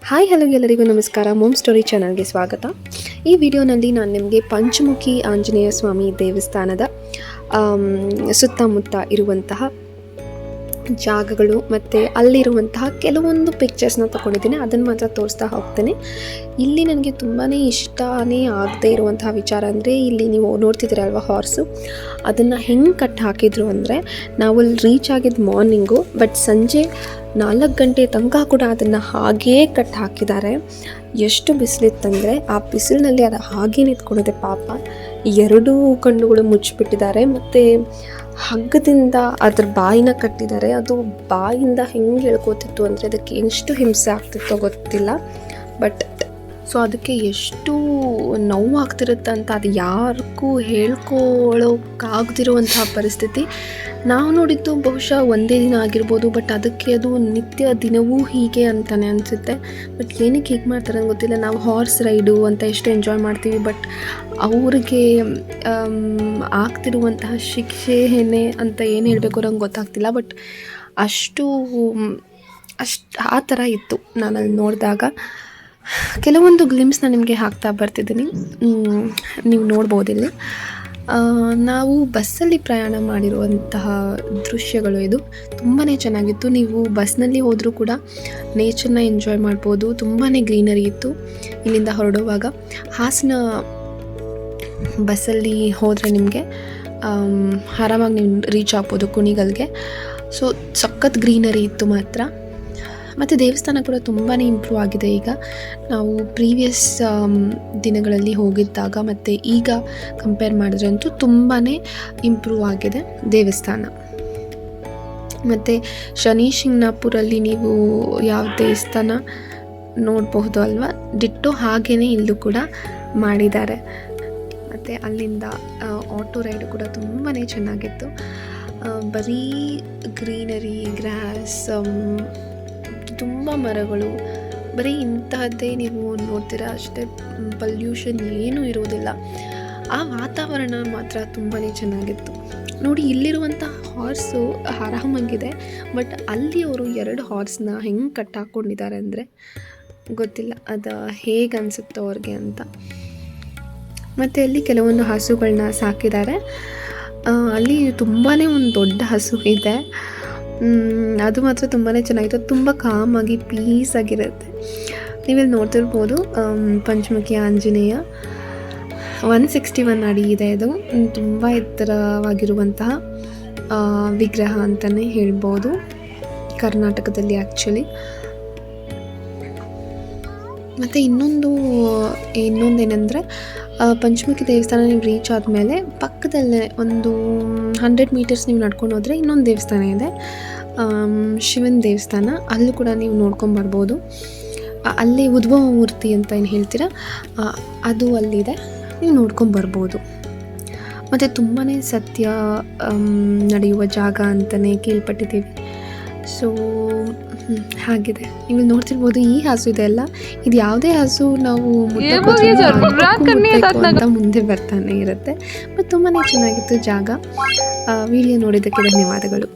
Hi hello ಎಲ್ಲರಿಗೂ ನಮಸ್ಕಾರ. Mom story ಚಾನಲ್ಗೆ ಸ್ವಾಗತ. ಈ ವಿಡಿಯೋನಲ್ಲಿ ನಾನು ನಿಮಗೆ ಪಂಚಮುಖಿ ಆಂಜನೇಯ ಸ್ವಾಮಿ ದೇವಸ್ಥಾನದ ಸುತ್ತಮುತ್ತ ಇರುವಂತಹ ಜಾಗಗಳು ಮತ್ತು ಅಲ್ಲಿರುವಂತಹ ಕೆಲವೊಂದು ಪಿಕ್ಚರ್ಸ್ನ ತೊಗೊಂಡಿದ್ದೀನಿ. ಅದನ್ನು ಮಾತ್ರ ತೋರಿಸ್ತಾ ಹೋಗ್ತೇನೆ. ಇಲ್ಲಿ ನನಗೆ ತುಂಬಾ ಇಷ್ಟನೇ ಆಗದೆ ಇರುವಂತಹ ವಿಚಾರ ಅಂದರೆ, ಇಲ್ಲಿ ನೀವು ನೋಡ್ತಿದ್ದೀರಲ್ವ ಹಾರ್ಸು, ಅದನ್ನು ಹೆಂಗೆ ಕಟ್ ಹಾಕಿದ್ರು ಅಂದರೆ, ನಾವು ಅಲ್ಲಿ ರೀಚ್ ಆಗಿದ್ದು ಮಾರ್ನಿಂಗು, ಬಟ್ ಸಂಜೆ 4 ಗಂಟೆ ತನಕ ಕೂಡ ಅದನ್ನು ಹಾಗೇ ಕಟ್ ಹಾಕಿದ್ದಾರೆ. ಎಷ್ಟು ಬಿಸಿಲಿತ್ತಂದರೆ ಆ ಬಿಸಿಲಿನಲ್ಲಿ ಅದು ಹಾಗೇ ನಿಂತ್ಕೊಂಡಿದೆ ಪಾಪ. 2 ಕಣ್ಣುಗಳು ಮುಚ್ಚಿಬಿಟ್ಟಿದ್ದಾರೆ. ಮತ್ತು ಹಗ್ಗದಿಂದ ಅದ್ರ ಬಾಯಿನ ಕಟ್ಟಿದ್ದಾರೆ. ಅದು ಬಾಯಿಂದ ಹೆಂಗೆ ಹೇಳ್ಕೋತಿತ್ತು ಅಂದರೆ, ಅದಕ್ಕೆ ಎಷ್ಟು ಹಿಂಸೆ ಆಗ್ತಿತ್ತೋ ಗೊತ್ತಿಲ್ಲ. ಬಟ್ ಸೊ ಅದಕ್ಕೆ ಎಷ್ಟು ನೋವಾಗ್ತಿರುತ್ತೆ ಅಂತ ಅದು ಯಾರಿಗೂ ಹೇಳ್ಕೊಳ್ಳೋಕ್ಕಾಗದಿರುವಂತಹ ಪರಿಸ್ಥಿತಿ. ನಾವು ನೋಡಿದ್ದು ಬಹುಶಃ ಒಂದೇ ದಿನ ಆಗಿರ್ಬೋದು, ಬಟ್ ಅದಕ್ಕೆ ಅದು ನಿತ್ಯ ದಿನವೂ ಹೀಗೆ ಅಂತಲೇ ಅನಿಸುತ್ತೆ. ಬಟ್ ಏನಕ್ಕೆ ಹೀಗೆ ಮಾಡ್ತಾರೆ ಅಂತ ಗೊತ್ತಿಲ್ಲ. ನಾವು ಹಾರ್ಸ್ ರೈಡು ಅಂತ ಎಷ್ಟು ಎಂಜಾಯ್ ಮಾಡ್ತೀವಿ, ಬಟ್ ಅವ್ರಿಗೆ ಆಗ್ತಿರುವಂತಹ ಶಿಕ್ಷೆ ಏನೇ ಅಂತ ಏನು ಹೇಳಬೇಕು ನಂಗೆ ಗೊತ್ತಾಗ್ತಿಲ್ಲ. ಬಟ್ ಅಷ್ಟು ಆ ಥರ ಇತ್ತು. ನಾನು ಅಲ್ಲಿ ನೋಡಿದಾಗ ಕೆಲವೊಂದು ಗ್ಲಿಮ್ಸ್ನ ನಿಮಗೆ ಹಾಕ್ತಾ ಬರ್ತಿದ್ದೀನಿ, ನೀವು ನೋಡ್ಬೋದಿಲ್ಲಿ. ನಾವು ಬಸ್ಸಲ್ಲಿ ಪ್ರಯಾಣ ಮಾಡಿರುವಂತಹ ದೃಶ್ಯಗಳು ಇದು. ತುಂಬಾ ಚೆನ್ನಾಗಿತ್ತು. ನೀವು ಬಸ್ನಲ್ಲಿ ಹೋದರೂ ಕೂಡ ನೇಚರ್ನ ಎಂಜಾಯ್ ಮಾಡ್ಬೋದು. ತುಂಬಾ ಗ್ರೀನರಿ ಇತ್ತು. ಇಲ್ಲಿಂದ ಹೊರಡುವಾಗ ಹಾಸನ ಬಸ್ಸಲ್ಲಿ ಹೋದರೆ ನಿಮಗೆ ಆರಾಮಾಗಿ ನೀವು ರೀಚ್ ಆಗ್ಬೋದು ಕುಣಿಗಲ್ಗೆ. ಸೊ ಸಖತ್ ಗ್ರೀನರಿ ಇತ್ತು ಮಾತ್ರ. ಮತ್ತು ದೇವಸ್ಥಾನ ಕೂಡ ತುಂಬಾ ಇಂಪ್ರೂವ್ ಆಗಿದೆ. ಈಗ ನಾವು ಪ್ರೀವಿಯಸ್ ದಿನಗಳಲ್ಲಿ ಹೋಗಿದ್ದಾಗ ಮತ್ತು ಈಗ ಕಂಪೇರ್ ಮಾಡಿದ್ರೆ ಅಂತೂ ತುಂಬಾ ಇಂಪ್ರೂವ್ ಆಗಿದೆ ದೇವಸ್ಥಾನ. ಮತ್ತು ಶನಿ ಶಿಂಗ್ನಾಪುರಲ್ಲಿ ನೀವು ಯಾವ ದೇವಸ್ಥಾನ ನೋಡಬಹುದು ಅಲ್ವಾ, ಡಿಟ್ಟೋ ಹಾಗೇ ಇಲ್ಲೂ ಕೂಡ ಮಾಡಿದ್ದಾರೆ. ಮತ್ತು ಅಲ್ಲಿಂದ ಆಟೋ ರೈಡು ಕೂಡ ತುಂಬಾ ಚೆನ್ನಾಗಿತ್ತು. ಬರೀ ಗ್ರೀನರಿ, ಗ್ರಾಸ್, ತುಂಬ ಮರಗಳು, ಬರೀ ಇಂತಹದ್ದೇ ನೀವು ನೋಡ್ತೀರಾ ಅಷ್ಟೇ. ಪಲ್ಯೂಷನ್ ಏನೂ ಇರೋದಿಲ್ಲ. ಆ ವಾತಾವರಣ ಮಾತ್ರ ತುಂಬಾ ಚೆನ್ನಾಗಿತ್ತು. ನೋಡಿ, ಇಲ್ಲಿರುವಂಥ ಹಾರ್ಸು ಆರಾಮಾಗಿದೆ, ಬಟ್ ಅಲ್ಲಿ ಅವರು 2 ಹಾರ್ಸ್ನ ಹೆಂಗೆ ಕಟ್ ಹಾಕ್ಕೊಂಡಿದ್ದಾರೆ ಅಂದರೆ ಗೊತ್ತಿಲ್ಲ ಅದು ಹೇಗೆ ಅನಿಸುತ್ತೋ ಅವ್ರಿಗೆ ಅಂತ. ಮತ್ತು ಅಲ್ಲಿ ಕೆಲವೊಂದು ಹಸುಗಳನ್ನ ಸಾಕಿದ್ದಾರೆ. ಅಲ್ಲಿ ತುಂಬಾ ಒಂದು ದೊಡ್ಡ ಹಸು ಇದೆ. ಅದು ಮಾತ್ರ ತುಂಬಾ ಚೆನ್ನಾಗಿತ್ತು. ತುಂಬ ಕಾಮಾಗಿ ಪೀಸಾಗಿರುತ್ತೆ. ನೀವಿಲ್ಲಿ ನೋಡ್ತಿರ್ಬೋದು ಪಂಚಮುಖಿ ಆಂಜನೇಯ 161 ಅಡಿ ಇದೆ. ಇದು ತುಂಬ ಎತ್ತರವಾಗಿರುವಂತಹ ವಿಗ್ರಹ ಅಂತಲೇ ಹೇಳ್ಬೋದು ಕರ್ನಾಟಕದಲ್ಲಿ ಆ್ಯಕ್ಚುಲಿ. ಮತ್ತು ಇನ್ನೊಂದೇನೆಂದರೆ, ಪಂಚಮುಖಿ ದೇವಸ್ಥಾನ ನೀವು ರೀಚ್ ಆದಮೇಲೆ ಪಕ್ಕದಲ್ಲೇ ಒಂದು 100 ಮೀಟರ್ಸ್ ನೀವು ನಡ್ಕೊಂಡು ಹೋದರೆ ಇನ್ನೊಂದು ದೇವಸ್ಥಾನ ಇದೆ, ಶಿವನ ದೇವಸ್ಥಾನ. ಅಲ್ಲೂ ಕೂಡ ನೀವು ನೋಡ್ಕೊಂಬರ್ಬೋದು. ಅಲ್ಲೇ ಉದ್ಭವ ಮೂರ್ತಿ ಅಂತ ಏನು ಹೇಳ್ತೀರಾ, ಅದು ಅಲ್ಲಿದೆ, ನೀವು ನೋಡ್ಕೊಂಬರ್ಬೋದು. ಮತ್ತು ತುಂಬಾ ಸತ್ಯ ನಡೆಯುವ ಜಾಗ ಅಂತಲೇ ಕೇಳ್ಪಟ್ಟಿದ್ದೀವಿ. ಸೊ ಹಾಗಿದೆ. ನೀವು ನೋಡ್ತಿರ್ಬೋದು, ಈ ಹಸು ಇದೆ ಅಲ್ಲ, ಇದು ಯಾವುದೇ ಹಸು ನಾವು ಅಂತ ಮುಂದೆ ಬರ್ತಾನೆ ಇರುತ್ತೆ. ಮತ್ತು ತುಂಬಾ ಚೆನ್ನಾಗಿತ್ತು ಜಾಗ. ವಿಡಿಯೋ ನೋಡಿದ್ದಕ್ಕೆ ಧನ್ಯವಾದಗಳು.